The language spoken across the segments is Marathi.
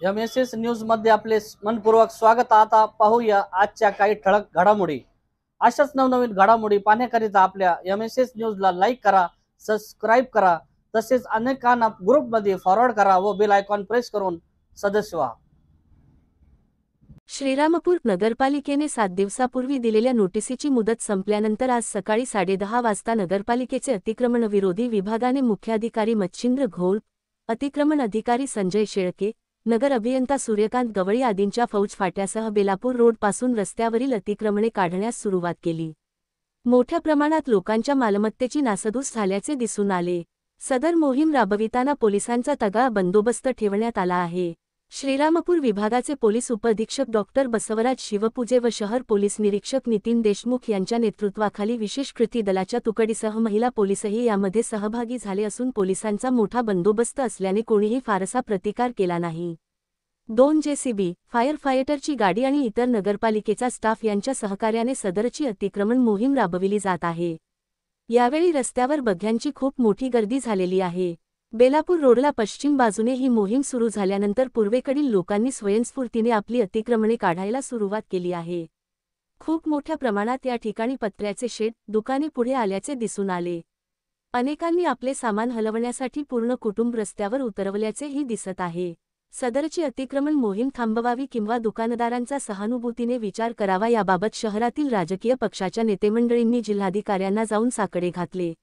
MSS न्यूज मध्ये आपले मनपूर्वक स्वागत। आता पाहूया आजच्या काही ठळक घडामोडी। अशाच नवनवीन घडामोडी पाहण्याकरिता आपल्या MSS न्यूजला लाईक करा, सबस्क्राइब करा, तसेच अनेकांना ग्रुपमध्ये फॉरवर्ड करा व बेल आयकॉन प्रेस करून सदस्य व्हा। श्रीरामपूर नगरपालिकेने 7 दिवसापूर्वी दिलेल्या नोटिसीची मुदत संपल्यानंतर आज सकाळी 10:30 वाजता नगरपालिकेचे अतिक्रमण विरोधी विभागाने मुख्याधिकारी मच्छिंद्र घोळ, अतिक्रमण अधिकारी संजय शेळके, नगर अभियंता सूर्यकांत गवळी आदींच्या फौज फाट्यासह बेलापूर रोड पासून रस्त्यावरील अतिक्रमणे काढण्यास सुरुवात केली। मोठ्या प्रमाणात लोकांच्या मालमत्तेची नासधूस झाल्याचे दिसून आले। सदर मोहीम राबविताना पोलिसांचा तगडा बंदोबस्त ठेवण्यात आला आहे। श्रीरामपूर विभागाचे पोलीस उपअधीक्षक डॉक्टर बसवराज शिवपूजे व शहर पोलीस निरीक्षक नितीन देशमुख यांच्या नेतृत्वाखाली विशेष कृती दलाच्या तुकडीसह महिला पोलीसही यामध्ये सहभागी झाले असून पोलिसांचा मोठा बंदोबस्त असल्याने कोणीही फारसा प्रतिकार केला नाही। 2 JCB, फायर फायटरची गाडी आणि इतर नगरपालिकेचा स्टाफ यांच्या सहकार्याने सदरची अतिक्रमण मोहीम राबविली जात आहे। यावेळी रस्त्यावर बघ्यांची खूप मोठी गर्दी झालेली आहे। बेलापूर रोडला पश्चिम बाजूने ही मोहीम सुरू झाल्यानंतर पूर्वेकडील लोकांनी स्वयंस्फूर्तीने आपली अतिक्रमणे काढायला सुरुवात केली आहे। खूप मोठ्या प्रमाणात या ठिकाणी पत्र्याचे शेड, दुकाने पुढे आल्याचे दिसून आले। अनेकांनी आपले सामान हलवण्यासाठी पूर्ण कुटुंब रस्त्यावर उतरवल्याचेही दिसत आहे। सदरची अतिक्रमण मोहीम थांबवावी किंवा दुकानदारांचा सहानुभूतीने विचार करावा याबाबत शहरातील राजकीय पक्षाच्या नेतेमंडळींनी जिल्हाधिकाऱ्यांना जाऊन साकडे घातले।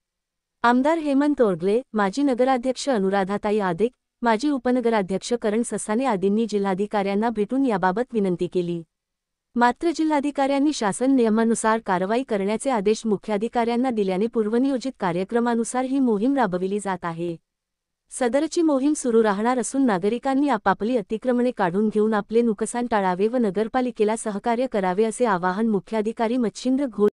आमदार हेमंत ओरगले, माजी नगराध्यक्ष अनुराधाताई आदेक, माजी उपनगराध्यक्ष करण ससाने आदींनी जिल्हाधिकाऱ्यांना भेटून याबाबत विनंती केली। मात्र जिल्हाधिकाऱ्यांनी शासन नियमानुसार कारवाई करण्याचे आदेश मुख्याधिकाऱ्यांना दिल्याने पूर्वनियोजित कार्यक्रमानुसार ही मोहीम राबविली जात आहे। सदरची मोहीम सुरू राहणार असून नागरिकांनी आपापली अतिक्रमणे काढून घेऊन आपले नुकसान टाळावे व नगरपालिकेला सहकार्य करावे असे आवाहन मुख्याधिकारी मच्छिंद्र घोळ